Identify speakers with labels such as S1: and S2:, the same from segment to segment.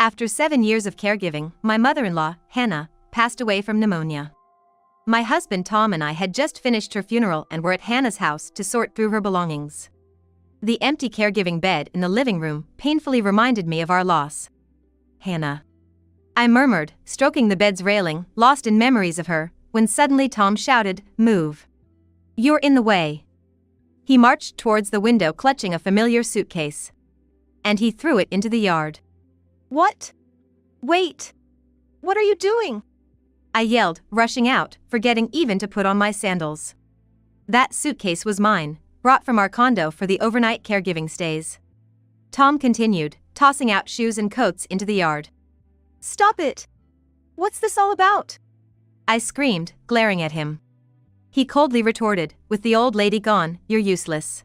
S1: After 7 years of caregiving, my mother-in-law, Hannah, passed away from pneumonia. My husband Tom and I had just finished her funeral and were at Hannah's house to sort through her belongings. The empty caregiving bed in the living room painfully reminded me of our loss. Hannah, I murmured, stroking the bed's railing, lost in memories of her, when suddenly Tom shouted, "Move! You're in the way." He marched towards the window clutching a familiar suitcase. And he threw it into the yard.
S2: What? Wait! What are you doing?
S1: I yelled, rushing out, forgetting even to put on my sandals. That suitcase was mine, brought from our condo for the overnight caregiving stays. Tom continued, tossing out shoes and coats into the yard.
S2: Stop it! What's this all about?
S1: I screamed, glaring at him. He coldly retorted, "With the old lady gone, you're useless.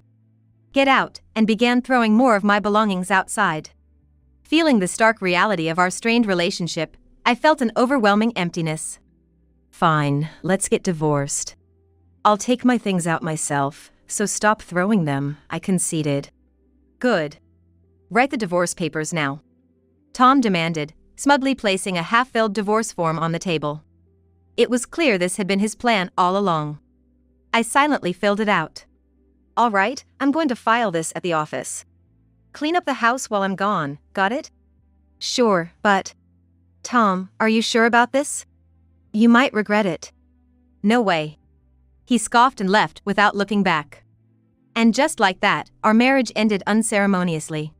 S1: Get out," and began throwing more of my belongings outside. Feeling the stark reality of our strained relationship, I felt an overwhelming emptiness. "Fine, let's get divorced. I'll take my things out myself, so stop throwing them," I conceded. "Good. Write the divorce papers now," Tom demanded, smugly placing a half-filled divorce form on the table. It was clear this had been his plan all along. I silently filled it out. "All right, I'm going to file this at the office. Clean up the house while I'm gone, got it?" "Sure, but..." "Tom, are you sure about this? You might regret it." "No way." He scoffed and left without looking back. And just like that, our marriage ended unceremoniously.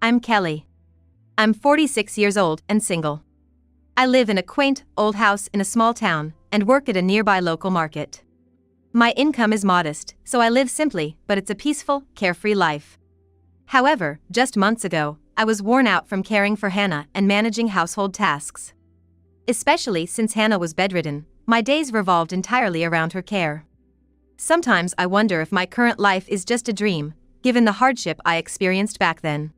S1: I'm Kelly. I'm 46 years old and single. I live in a quaint, old house in a small town and work at a nearby local market. My income is modest, so I live simply, but it's a peaceful, carefree life. However, just months ago, I was worn out from caring for Hannah and managing household tasks. Especially since Hannah was bedridden, my days revolved entirely around her care. Sometimes I wonder if my current life is just a dream, given the hardship I experienced back then.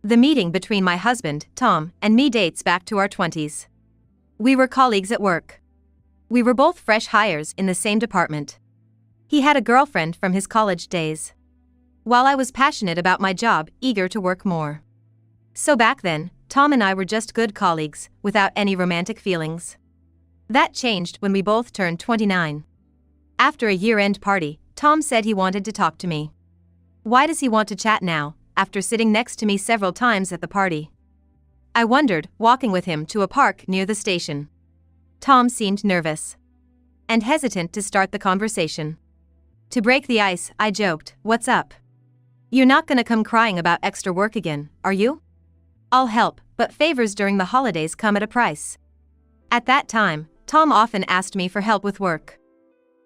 S1: The meeting between my husband, Tom, and me dates back to our 20s. We were colleagues at work. We were both fresh hires in the same department. He had a girlfriend from his college days, while I was passionate about my job, eager to work more. So back then, Tom and I were just good colleagues, without any romantic feelings. That changed when we both turned 29. After a year-end party, Tom said he wanted to talk to me. Why does he want to chat now, after sitting next to me several times at the party? I wondered, walking with him to a park near the station. Tom seemed nervous and hesitant to start the conversation. To break the ice, I joked, "What's up? You're not gonna come crying about extra work again, are you?" "I'll help, but favors during the holidays come at a price." At that time, Tom often asked me for help with work.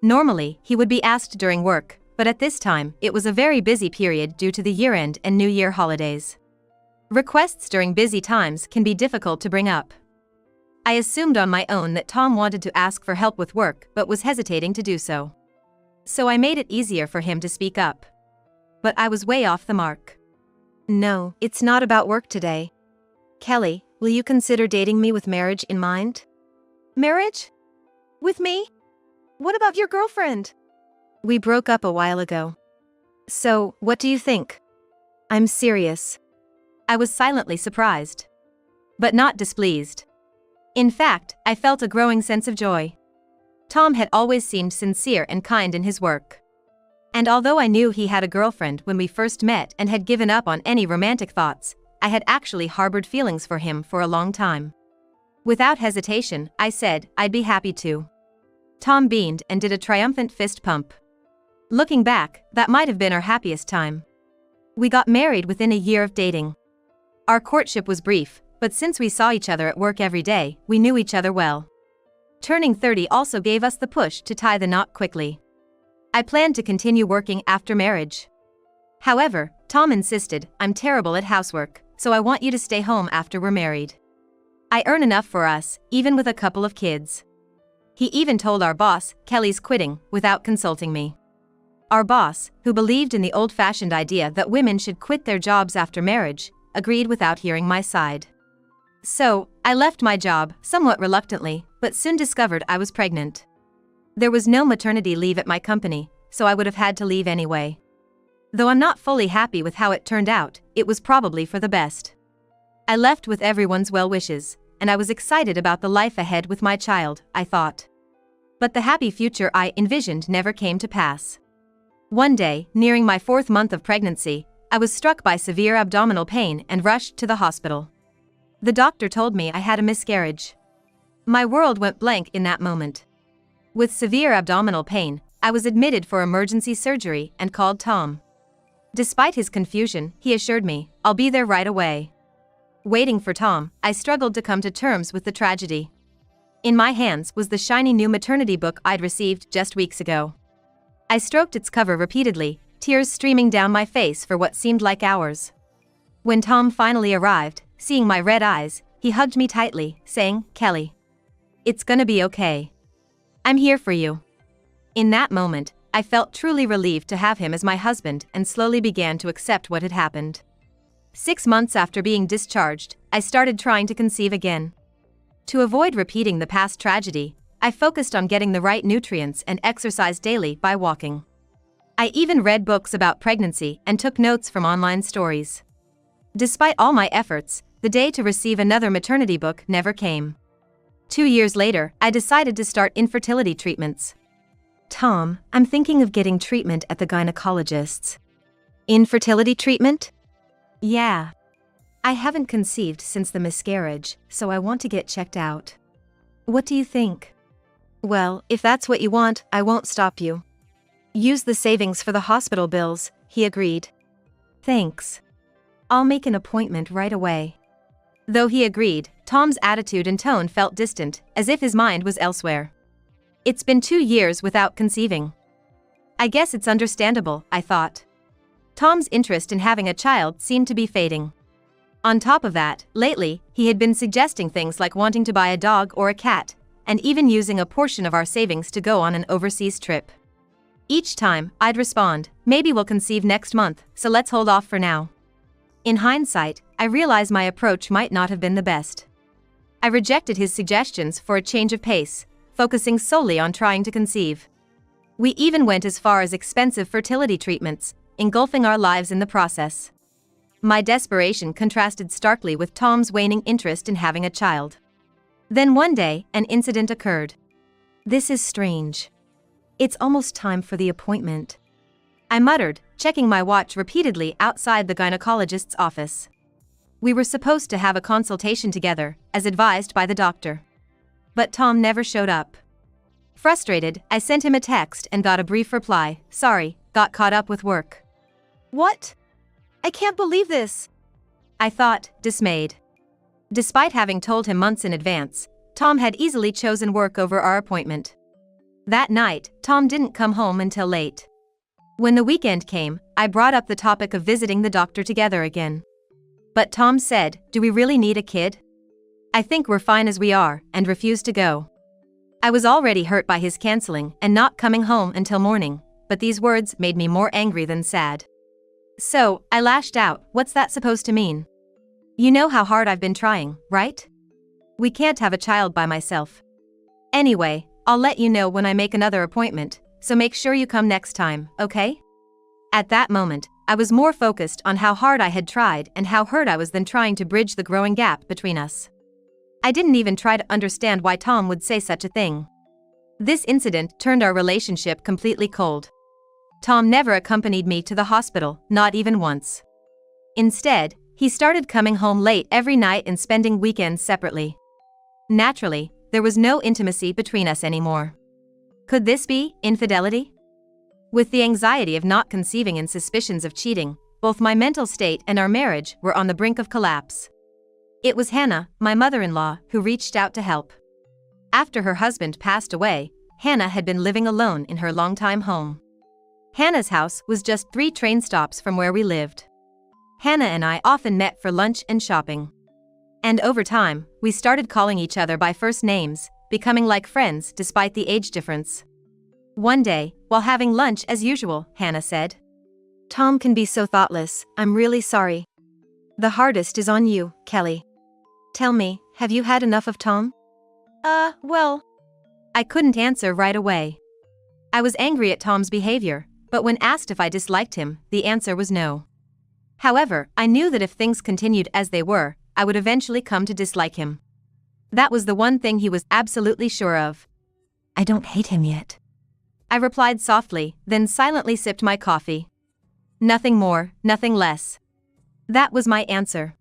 S1: Normally, he would be asked during work, but at this time, it was a very busy period due to the year-end and New Year holidays. Requests during busy times can be difficult to bring up. I assumed on my own that Tom wanted to ask for help with work but was hesitating to do so. So I made it easier for him to speak up. But I was way off the mark. "No, it's not about work today. Kelly, will you consider dating me with marriage in mind?"
S2: Marriage? With me? What about your girlfriend?
S1: "We broke up a while ago. So, what do you think?" "I'm serious." I was silently surprised, but not displeased. In fact, I felt a growing sense of joy. Tom had always seemed sincere and kind in his work. And although I knew he had a girlfriend when we first met and had given up on any romantic thoughts, I had actually harbored feelings for him for a long time. Without hesitation, I said, "I'd be happy to." Tom beamed and did a triumphant fist pump. Looking back, that might have been our happiest time. We got married within a year of dating. Our courtship was brief, but since we saw each other at work every day, we knew each other well. Turning 30 also gave us the push to tie the knot quickly. I planned to continue working after marriage. However, Tom insisted, "I'm terrible at housework, so I want you to stay home after we're married. I earn enough for us, even with a couple of kids." He even told our boss, Kelly's quitting, without consulting me. Our boss, who believed in the old-fashioned idea that women should quit their jobs after marriage, agreed without hearing my side. So, I left my job, somewhat reluctantly, but soon discovered I was pregnant. There was no maternity leave at my company, so I would have had to leave anyway. Though I'm not fully happy with how it turned out, it was probably for the best. I left with everyone's well wishes, and I was excited about the life ahead with my child, I thought. But the happy future I envisioned never came to pass. One day, nearing my 4th month of pregnancy, I was struck by severe abdominal pain and rushed to the hospital. The doctor told me I had a miscarriage. My world went blank in that moment. With severe abdominal pain, I was admitted for emergency surgery and called Tom. Despite his confusion, he assured me, "I'll be there right away." Waiting for Tom, I struggled to come to terms with the tragedy. In my hands was the shiny new maternity book I'd received just weeks ago. I stroked its cover repeatedly, tears streaming down my face for what seemed like hours. When Tom finally arrived, seeing my red eyes, he hugged me tightly, saying, "Kelly, it's gonna be okay. I'm here for you." In that moment, I felt truly relieved to have him as my husband and slowly began to accept what had happened. 6 months after being discharged, I started trying to conceive again. To avoid repeating the past tragedy, I focused on getting the right nutrients and exercised daily by walking. I even read books about pregnancy and took notes from online stories. Despite all my efforts, the day to receive another maternity book never came. 2 years later, I decided to start infertility treatments. "Tom, I'm thinking of getting treatment at the gynecologist's." "Infertility treatment?" "Yeah. I haven't conceived since the miscarriage, so I want to get checked out. What do you think?" "Well, if that's what you want, I won't stop you. Use the savings for the hospital bills," he agreed. "Thanks. I'll make an appointment right away." Though he agreed, Tom's attitude and tone felt distant, as if his mind was elsewhere. It's been 2 years without conceiving. I guess it's understandable, I thought. Tom's interest in having a child seemed to be fading. On top of that, lately, he had been suggesting things like wanting to buy a dog or a cat, and even using a portion of our savings to go on an overseas trip. Each time, I'd respond, "Maybe we'll conceive next month, so let's hold off for now." In hindsight, I realize my approach might not have been the best. I rejected his suggestions for a change of pace, focusing solely on trying to conceive. We even went as far as expensive fertility treatments, engulfing our lives in the process. My desperation contrasted starkly with Tom's waning interest in having a child. Then one day, an incident occurred. "This is strange. It's almost time for the appointment," I muttered, checking my watch repeatedly outside the gynecologist's office. We were supposed to have a consultation together, as advised by the doctor. But Tom never showed up. Frustrated, I sent him a text and got a brief reply, "Sorry, got caught up with work."
S2: What? I can't believe this.
S1: I thought, dismayed. Despite having told him months in advance, Tom had easily chosen work over our appointment. That night, Tom didn't come home until late. When the weekend came, I brought up the topic of visiting the doctor together again. But Tom said, "Do we really need a kid? I think we're fine as we are," and refused to go. I was already hurt by his canceling and not coming home until morning, but these words made me more angry than sad. So, I lashed out, "What's that supposed to mean? You know how hard I've been trying, right? We can't have a child by myself. Anyway, I'll let you know when I make another appointment, so make sure you come next time, okay?" At that moment, I was more focused on how hard I had tried and how hurt I was than trying to bridge the growing gap between us. I didn't even try to understand why Tom would say such a thing. This incident turned our relationship completely cold. Tom never accompanied me to the hospital, not even once. Instead, he started coming home late every night and spending weekends separately. Naturally, there was no intimacy between us anymore. Could this be infidelity? With the anxiety of not conceiving and suspicions of cheating, both my mental state and our marriage were on the brink of collapse. It was Hannah, my mother-in-law, who reached out to help. After her husband passed away, Hannah had been living alone in her longtime home. Hannah's house was just 3 train stops from where we lived. Hannah and I often met for lunch and shopping. And over time, we started calling each other by first names, becoming like friends despite the age difference. One day, while having lunch as usual, Hannah said, "Tom can be so thoughtless, I'm really sorry. The hardest is on you, Kelly. Tell me, have you had enough of Tom?"
S2: Well.
S1: I couldn't answer right away. I was angry at Tom's behavior, but when asked if I disliked him, the answer was no. However, I knew that if things continued as they were, I would eventually come to dislike him. That was the one thing he was absolutely sure of.
S2: I don't hate him yet,
S1: I replied softly, then silently sipped my coffee. Nothing more, nothing less. That was my answer.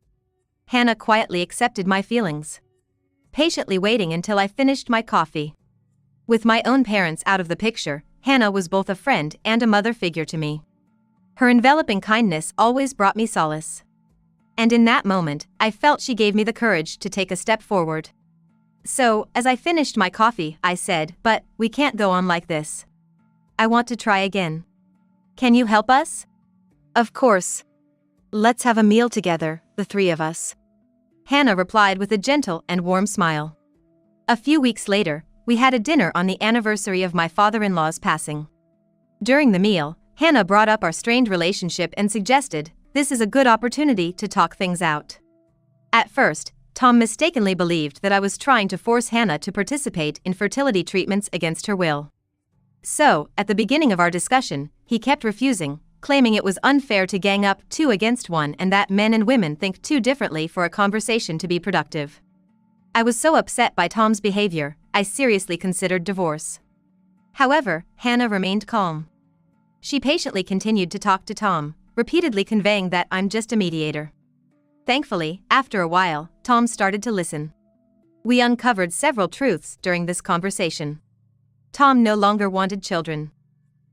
S1: Hannah quietly accepted my feelings, patiently waiting until I finished my coffee. With my own parents out of the picture, Hannah was both a friend and a mother figure to me. Her enveloping kindness always brought me solace. And in that moment, I felt she gave me the courage to take a step forward. So, as I finished my coffee, I said, "But we can't go on like this. I want to try again. Can you help us?" "Of course. Let's have a meal together, the three of us," Hannah replied with a gentle and warm smile. A few weeks later, we had a dinner on the anniversary of my father-in-law's passing. During the meal, Hannah brought up our strained relationship and suggested, "This is a good opportunity to talk things out." At first, Tom mistakenly believed that I was trying to force Hannah to participate in fertility treatments against her will. So, at the beginning of our discussion, he kept refusing, claiming it was unfair to gang up two against one and that men and women think too differently for a conversation to be productive. I was so upset by Tom's behavior, I seriously considered divorce. However, Hannah remained calm. She patiently continued to talk to Tom, repeatedly conveying that I'm just a mediator. Thankfully, after a while, Tom started to listen. We uncovered several truths during this conversation. Tom no longer wanted children.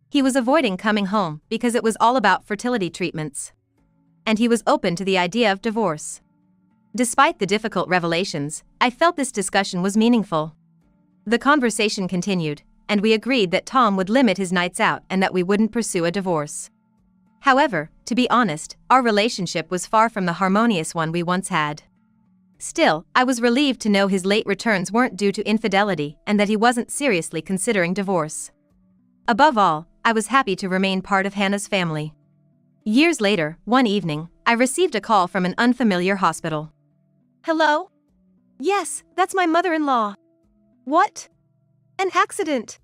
S1: He was avoiding coming home because it was all about fertility treatments. And he was open to the idea of divorce. Despite the difficult revelations, I felt this discussion was meaningful. The conversation continued, and we agreed that Tom would limit his nights out and that we wouldn't pursue a divorce. However, to be honest, our relationship was far from the harmonious one we once had. Still, I was relieved to know his late returns weren't due to infidelity and that he wasn't seriously considering divorce. Above all, I was happy to remain part of Hannah's family. Years later, one evening, I received a call from an unfamiliar hospital.
S2: Hello? Yes, that's my mother-in-law. What? An accident.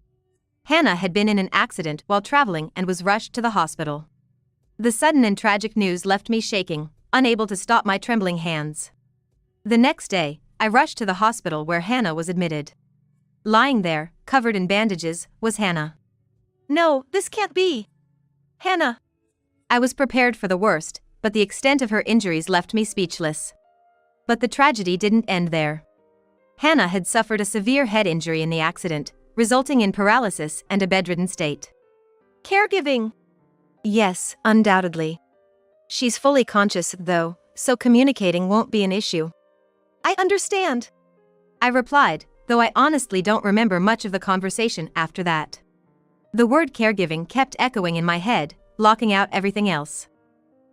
S1: Hannah had been in an accident while traveling and was rushed to the hospital. The sudden and tragic news left me shaking, unable to stop my trembling hands. The next day, I rushed to the hospital where Hannah was admitted. Lying there, covered in bandages, was Hannah.
S2: No, this can't be. Hannah.
S1: I was prepared for the worst, but the extent of her injuries left me speechless. But the tragedy didn't end there. Hannah had suffered a severe head injury in the accident, resulting in paralysis and a bedridden state.
S2: Caregiving.
S1: Yes, undoubtedly. She's fully conscious, though, so communicating won't be an issue.
S2: I understand,
S1: I replied, though I honestly don't remember much of the conversation after that. The word caregiving kept echoing in my head, blocking out everything else.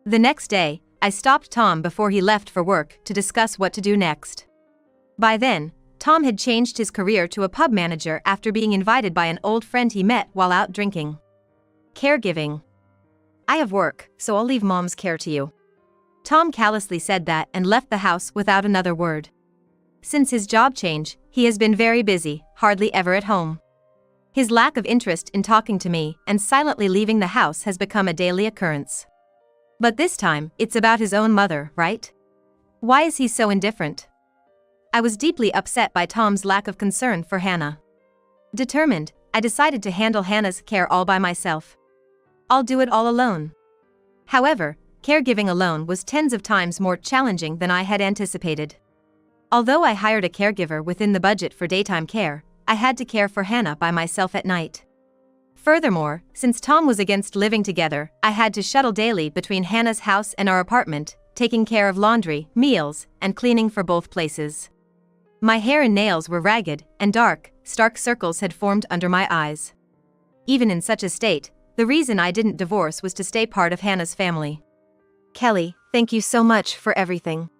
S1: The next day, I stopped Tom before he left for work to discuss what to do next. By then, Tom had changed his career to a pub manager after being invited by an old friend he met while out drinking. Caregiving. I have work, so I'll leave Mom's care to you. Tom callously said that and left the house without another word. Since his job change, he has been very busy, hardly ever at home. His lack of interest in talking to me and silently leaving the house has become a daily occurrence. But this time, it's about his own mother, right? Why is he so indifferent? I was deeply upset by Tom's lack of concern for Hannah. Determined, I decided to handle Hannah's care all by myself. I'll do it all alone. However, caregiving alone was tens of times more challenging than I had anticipated. Although I hired a caregiver within the budget for daytime care, I had to care for Hannah by myself at night. Furthermore, since Tom was against living together, I had to shuttle daily between Hannah's house and our apartment, taking care of laundry, meals, and cleaning for both places. My hair and nails were ragged, and stark circles had formed under my eyes. Even in such a state, the reason I didn't divorce was to stay part of Hannah's family. Kelly, thank you so much for everything.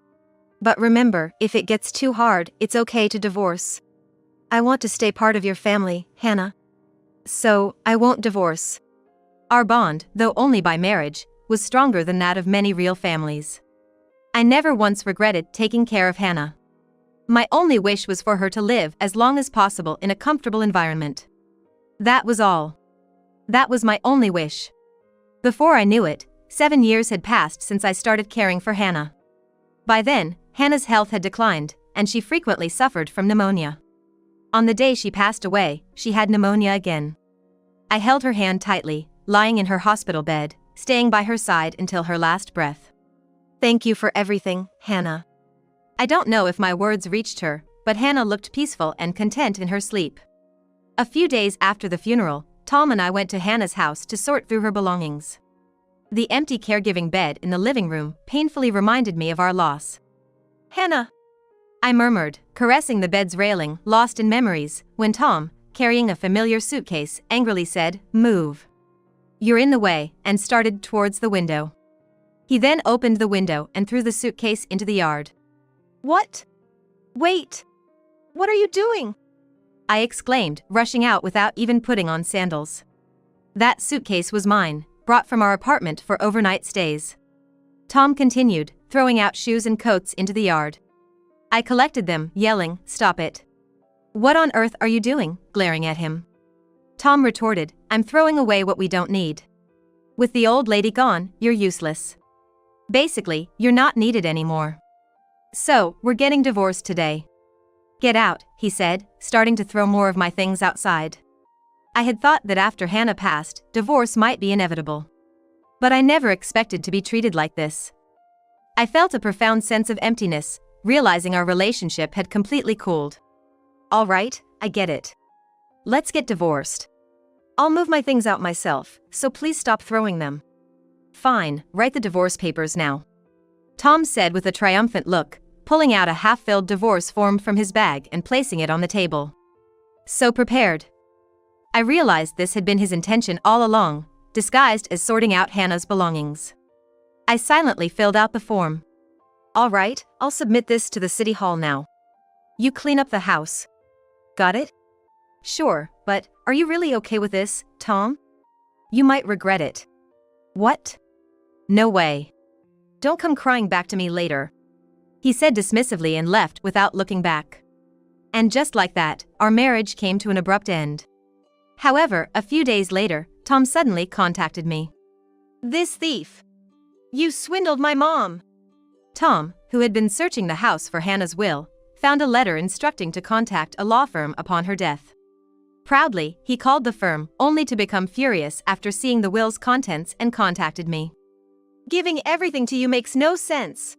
S1: But remember, if it gets too hard, it's okay to divorce. I want to stay part of your family, Hannah. So, I won't divorce. Our bond, though only by marriage, was stronger than that of many real families. I never once regretted taking care of Hannah. My only wish was for her to live as long as possible in a comfortable environment. That was all. That was my only wish. Before I knew it, 7 years had passed since I started caring for Hannah. By then, Hannah's health had declined, and she frequently suffered from pneumonia. On the day she passed away, she had pneumonia again. I held her hand tightly, lying in her hospital bed, staying by her side until her last breath. "Thank you for everything, Hannah." I don't know if my words reached her, but Hannah looked peaceful and content in her sleep. A few days after the funeral, Tom and I went to Hannah's house to sort through her belongings. The empty caregiving bed in the living room painfully reminded me of our loss.
S2: Hannah,
S1: I murmured, caressing the bed's railing, lost in memories, when Tom, carrying a familiar suitcase, angrily said, "Move. You're in the way," and started towards the window. He then opened the window and threw the suitcase into the yard.
S2: what? Wait. What are you doing?
S1: I exclaimed, rushing out without even putting on sandals. That suitcase was mine, brought from our apartment for overnight stays. Tom continued, throwing out shoes and coats into the yard. I collected them, yelling, "Stop it. What on earth are you doing?" glaring at him. Tom retorted, "I'm throwing away what we don't need. With the old lady gone, you're useless. Basically, you're not needed anymore. So, we're getting divorced today." "Get out," he said, starting to throw more of my things outside. I had thought that after Hannah passed, divorce might be inevitable. But I never expected to be treated like this. I felt a profound sense of emptiness, realizing our relationship had completely cooled. "All right, I get it. Let's get divorced. I'll move my things out myself, so please stop throwing them." "Fine, write the divorce papers now," Tom said with a triumphant look, pulling out a half-filled divorce form from his bag and placing it on the table. So prepared. I realized this had been his intention all along, disguised as sorting out Hannah's belongings. I silently filled out the form. "All right, I'll submit this to the city hall now. You clean up the house. Got it?" "Sure, but are you really okay with this, Tom? You might regret it." "What? No way. Don't come crying back to me later," he said dismissively and left without looking back. And just like that, our marriage came to an abrupt end. However, a few days later, Tom suddenly contacted me.
S2: This thief. You swindled my mom.
S1: Tom, who had been searching the house for Hannah's will, found a letter instructing to contact a law firm upon her death. Proudly, he called the firm, only to become furious after seeing the will's contents and contacted me.
S2: Giving everything to you makes no sense.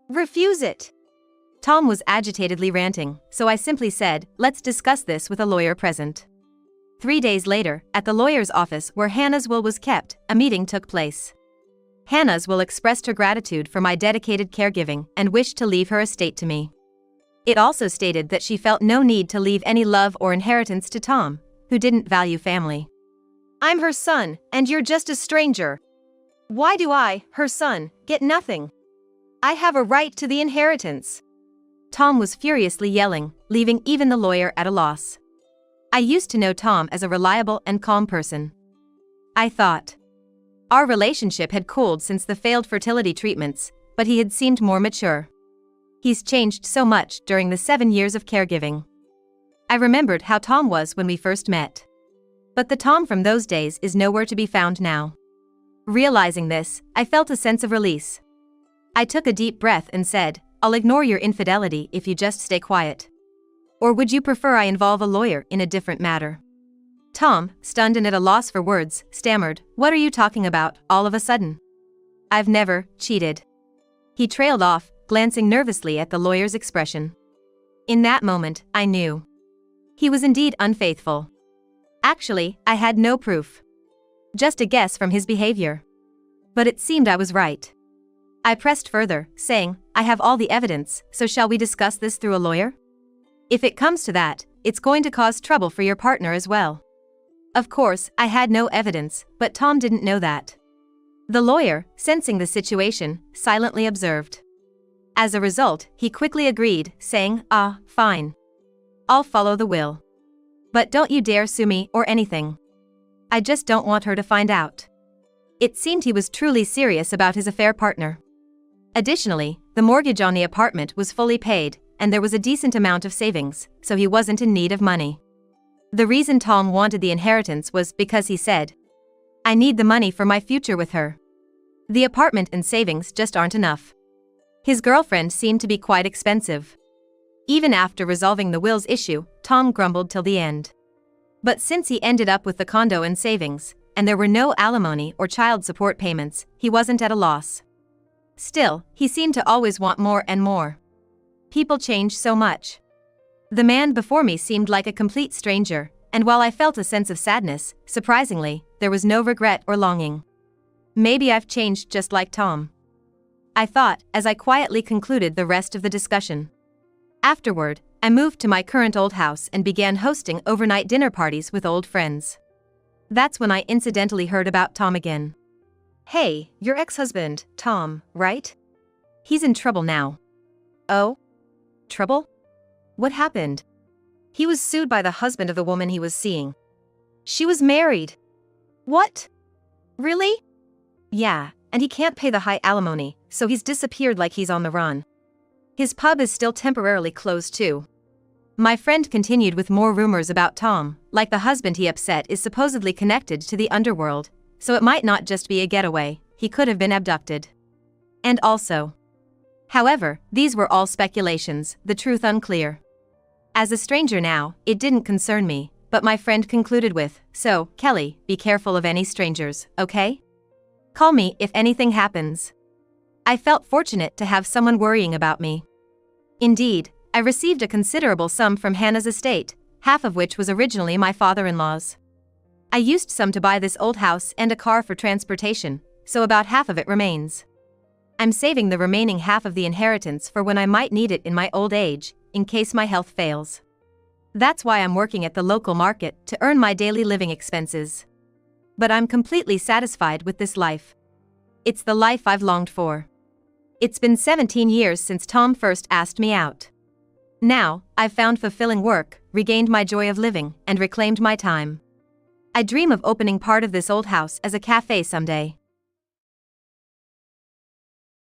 S2: Refuse it.
S1: Tom was agitatedly ranting, so I simply said, "Let's discuss this with a lawyer present." 3 days later, at the lawyer's office where Hannah's will was kept, a meeting took place. Hannah's will expressed her gratitude for my dedicated caregiving and wished to leave her estate to me. It also stated that she felt no need to leave any love or inheritance to Tom, who didn't value family.
S2: I'm her son, and you're just a stranger. Why do I, her son, get nothing? I have a right to the inheritance.
S1: Tom was furiously yelling, leaving even the lawyer at a loss. I used to know Tom as a reliable and calm person. I thought. Our relationship had cooled since the failed fertility treatments, but he had seemed more mature. He's changed so much during the 7 years of caregiving. I remembered how Tom was when we first met. But the Tom from those days is nowhere to be found now. Realizing this, I felt a sense of release. I took a deep breath and said, "I'll ignore your infidelity if you just stay quiet. Or would you prefer I involve a lawyer in a different matter?" Tom, stunned and at a loss for words, stammered, "What are you talking about, all of a sudden? I've never cheated." He trailed off, glancing nervously at the lawyer's expression. In that moment, I knew. He was indeed unfaithful. Actually, I had no proof. Just a guess from his behavior. But it seemed I was right. I pressed further, saying, "I have all the evidence, so shall we discuss this through a lawyer? If it comes to that, it's going to cause trouble for your partner as well." Of course, I had no evidence, but Tom didn't know that. The lawyer, sensing the situation, silently observed. As a result, he quickly agreed, saying, "Fine. I'll follow the will. But don't you dare sue me or anything. I just don't want her to find out." It seemed he was truly serious about his affair partner. Additionally, the mortgage on the apartment was fully paid, and there was a decent amount of savings, so he wasn't in need of money. The reason Tom wanted the inheritance was because he said, "I need the money for my future with her. The apartment and savings just aren't enough." His girlfriend seemed to be quite expensive. Even after resolving the wills issue, Tom grumbled till the end. But since he ended up with the condo and savings, and there were no alimony or child support payments, he wasn't at a loss. Still, he seemed to always want more and more. People change so much. The man before me seemed like a complete stranger, and while I felt a sense of sadness, surprisingly, there was no regret or longing. Maybe I've changed just like Tom, I thought, as I quietly concluded the rest of the discussion. Afterward, I moved to my current old house and began hosting overnight dinner parties with old friends. That's when I incidentally heard about Tom again.
S2: Hey, your ex-husband, Tom, right?
S1: He's in trouble now.
S2: Oh?
S1: Trouble?
S2: What happened? He was sued by the husband of the woman he was seeing. She was married. What? Really? Yeah, and he can't pay the high alimony, so he's disappeared like he's on the run. His pub is still temporarily closed too. My friend continued with more rumors about Tom, like the husband he upset is supposedly connected to the underworld, so it might not just be a getaway, he could have been abducted. And also. However, these were all speculations, the truth unclear. As a stranger now, it didn't concern me, but my friend concluded with, "So, Kelly, be careful of any strangers, okay? Call me if anything happens." I felt fortunate to have someone worrying about me. Indeed, I received a considerable sum from Hannah's estate, half of which was originally my father-in-law's. I used some to buy this old house and a car for transportation, so about half of it remains. I'm saving the remaining half of the inheritance for when I might need it in my old age, in case my health fails. That's why I'm working at the local market to earn my daily living expenses. But I'm completely satisfied with this life. It's the life I've longed for. It's been 17 years since Tom first asked me out. Now, I've found fulfilling work, regained my joy of living, and reclaimed my time. I dream of opening part of this old house as a cafe someday.